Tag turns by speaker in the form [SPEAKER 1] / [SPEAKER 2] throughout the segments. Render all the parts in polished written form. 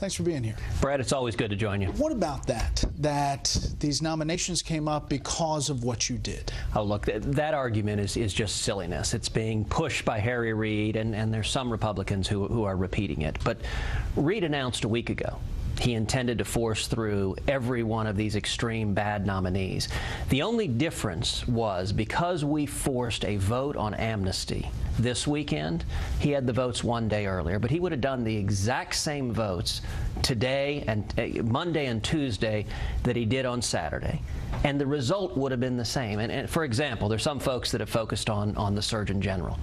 [SPEAKER 1] Thanks for being here.
[SPEAKER 2] Bret, it's always good to join you.
[SPEAKER 1] What about that these nominations came up because of what you did?
[SPEAKER 2] Oh, look, that argument is just silliness. It's being pushed by Harry Reid, and there's some Republicans who are repeating it. But Reid announced a week ago he intended to force through every one of these extreme bad nominees. The only difference was because we forced a vote on amnesty this weekend, he had the votes one day earlier, but he would have done the exact same votes today and Monday and Tuesday that he did on Saturday, and the result would have been the same. And for example, there's some folks that have focused on the Surgeon General.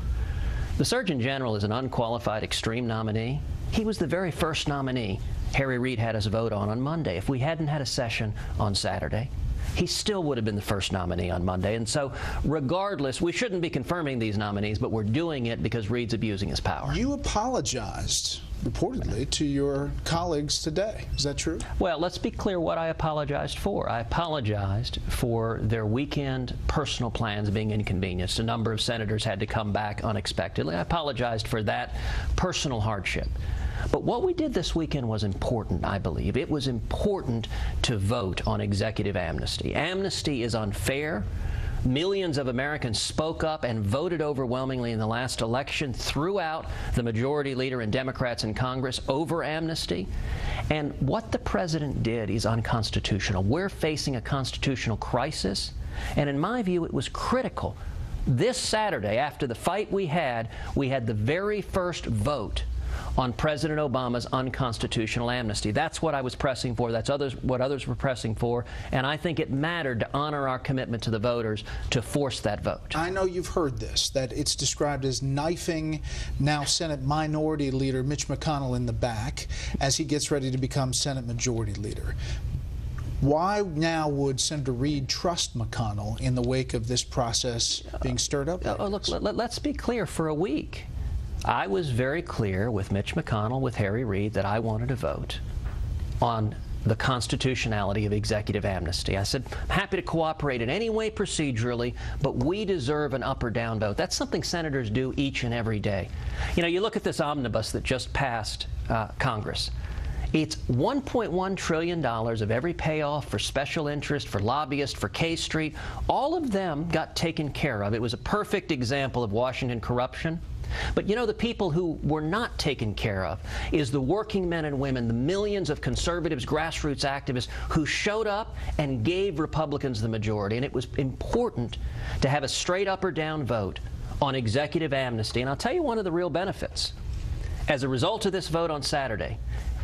[SPEAKER 2] The Surgeon General is an unqualified extreme nominee. He was the very first nominee Harry Reid had us vote on Monday. If we hadn't had a session on Saturday, he still would have been the first nominee on Monday. And so, regardless, we shouldn't be confirming these nominees, but we're doing it because Reid's abusing his power.
[SPEAKER 1] You apologized, reportedly, to your colleagues today. Is that true?
[SPEAKER 2] Well, let's be clear what I apologized for. I apologized for their weekend personal plans being inconvenienced. A number of senators had to come back unexpectedly. I apologized for that personal hardship. But what we did this weekend was important, I believe. It was important to vote on executive amnesty. Amnesty is unfair. Millions of Americans spoke up and voted overwhelmingly in the last election, threw out the majority leader and Democrats in Congress over amnesty. And what the president did is unconstitutional. We're facing a constitutional crisis, and in my view, it was critical. This Saturday, after the fight we had the very first vote on President Obama's unconstitutional amnesty. That's what I was pressing for. That's what others were pressing for. And I think it mattered to honor our commitment to the voters to force that vote.
[SPEAKER 1] I know you've heard this, that it's described as knifing now Senate Minority Leader Mitch McConnell in the back as he gets ready to become Senate Majority Leader. Why now would Senator Reid trust McConnell in the wake of this process being stirred up?
[SPEAKER 2] Look, let's be clear. For a week, I was very clear with Mitch McConnell, with Harry Reid, that I wanted to vote on the constitutionality of executive amnesty. I said, I'm happy to cooperate in any way procedurally, but we deserve an up or down vote. That's something senators do each and every day. You know, you look at this omnibus that just passed Congress. It's $1.1 trillion of every payoff for special interest, for lobbyists, for K Street. All of them got taken care of. It was a perfect example of Washington corruption. But you know, the people who were not taken care of is the working men and women, the millions of conservatives, grassroots activists who showed up and gave Republicans the majority. And it was important to have a straight up or down vote on executive amnesty. And I'll tell you one of the real benefits. As a result of this vote on Saturday,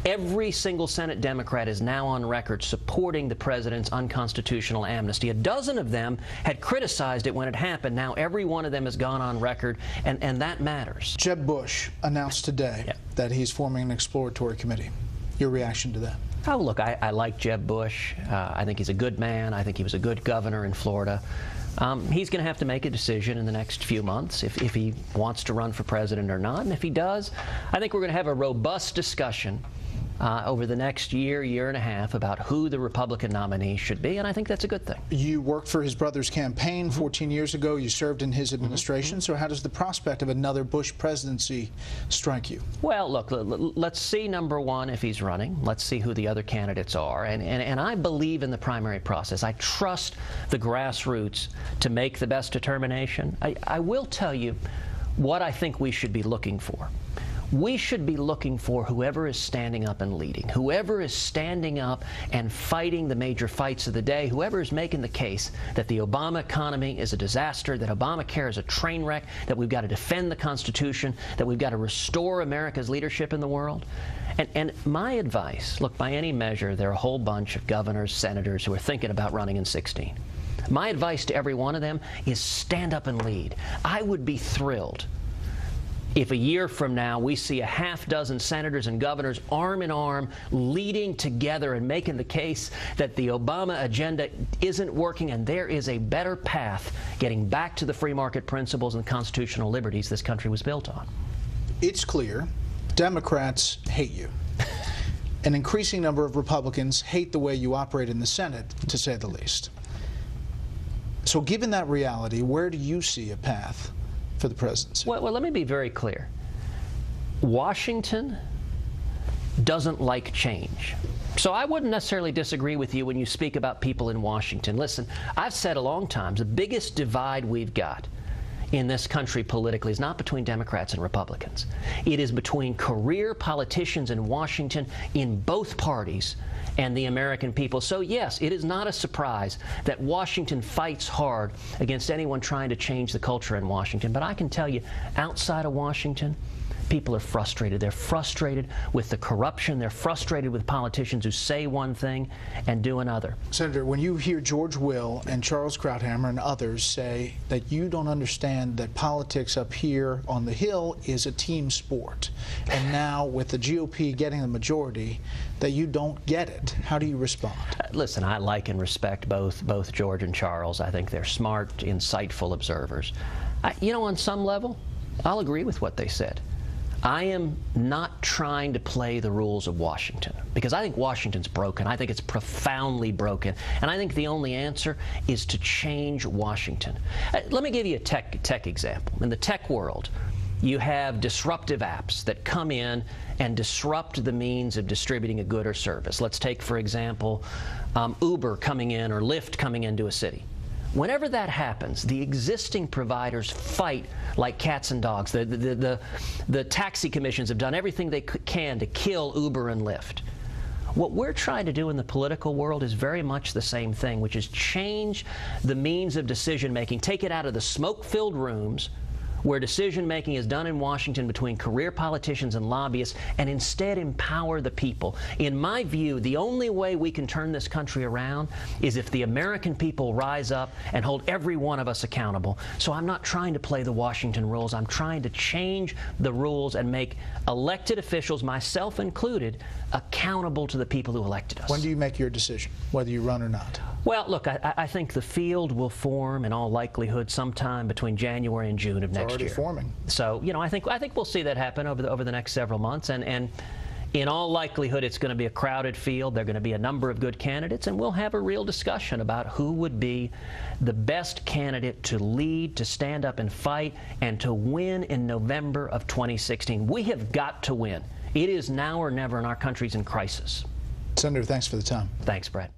[SPEAKER 2] every single Senate Democrat is now on record supporting the president's unconstitutional amnesty. A dozen of them had criticized it when it happened. Now every one of them has gone on record, and that matters.
[SPEAKER 1] Jeb Bush announced today that he's forming an exploratory committee. Your reaction to that?
[SPEAKER 2] Oh, look, I like Jeb Bush. I think he's a good man. I think he was a good governor in Florida. He's going to have to make a decision in the next few months if he wants to run for president or not. And if he does, I think we're going to have a robust discussion over the next year and a half about who the Republican nominee should be, and I think that's a good thing.
[SPEAKER 1] You worked for his brother's campaign 14 years ago. You served in his administration. So how does the prospect of another Bush presidency strike you?
[SPEAKER 2] Well, look, let's see, number one, if he's running. Let's see who the other candidates are. And I believe in the primary process. I trust the grassroots to make the best determination. I will tell you what I think we should be looking for. We should be looking for whoever is standing up and leading, whoever is standing up and fighting the major fights of the day, whoever is making the case that the Obama economy is a disaster, that Obamacare is a train wreck, that we've got to defend the Constitution, that we've got to restore America's leadership in the world. And my advice, look, by any measure, there are a whole bunch of governors, senators who are thinking about running in 2016. My advice to every one of them is stand up and lead. I would be thrilled if a year from now we see a half-dozen senators and governors arm in arm leading together and making the case that the Obama agenda isn't working and there is a better path getting back to the free market principles and constitutional liberties this country was built on.
[SPEAKER 1] It's clear Democrats hate you. An increasing number of Republicans hate the way you operate in the Senate, to say the least. So given that reality, where do you see a path for the presidency?
[SPEAKER 2] Well, let me be very clear. Washington doesn't like change. So I wouldn't necessarily disagree with you when you speak about people in Washington. Listen, I've said a long time, the biggest divide we've got in this country politically is not between Democrats and Republicans. It is between career politicians in Washington in both parties and the American people. So yes, it is not a surprise that Washington fights hard against anyone trying to change the culture in Washington. But I can tell you, outside of Washington, people are frustrated. They're frustrated with the corruption. They're frustrated with politicians who say one thing and do another.
[SPEAKER 1] Senator, when you hear George Will and Charles Krauthammer and others say that you don't understand that politics up here on the Hill is a team sport, and now with the GOP getting the majority, that you don't get it, how do you respond?
[SPEAKER 2] Listen, I like and respect both George and Charles. I think they're smart, insightful observers. You know, on some level, I'll agree with what they said. I am not trying to play the rules of Washington, because I think Washington's broken. I think it's profoundly broken. And I think the only answer is to change Washington. Let me give you a tech example. In the tech world, you have disruptive apps that come in and disrupt the means of distributing a good or service. Let's take, for example, Uber coming in or Lyft coming into a city. Whenever that happens, the existing providers fight like cats and dogs. The taxi commissions have done everything they can to kill Uber and Lyft. What we're trying to do in the political world is very much the same thing, which is change the means of decision-making, take it out of the smoke-filled rooms where decision-making is done in Washington between career politicians and lobbyists, and instead empower the people. In my view, the only way we can turn this country around is if the American people rise up and hold every one of us accountable. So I'm not trying to play the Washington rules. I'm trying to change the rules and make elected officials, myself included, accountable to the people who elected us.
[SPEAKER 1] When do you make your decision, whether you run or not?
[SPEAKER 2] Well, look, I think the field will form in all likelihood sometime between January and June of next year.
[SPEAKER 1] It's already forming.
[SPEAKER 2] So, you know, I think we'll see that happen over the next several months, and in all likelihood, it's going to be a crowded field. There are going to be a number of good candidates, and we'll have a real discussion about who would be the best candidate to lead, to stand up and fight, and to win in November of 2016. We have got to win. It is now or never, and our country's in crisis.
[SPEAKER 1] Senator, thanks for the time.
[SPEAKER 2] Thanks, Bret.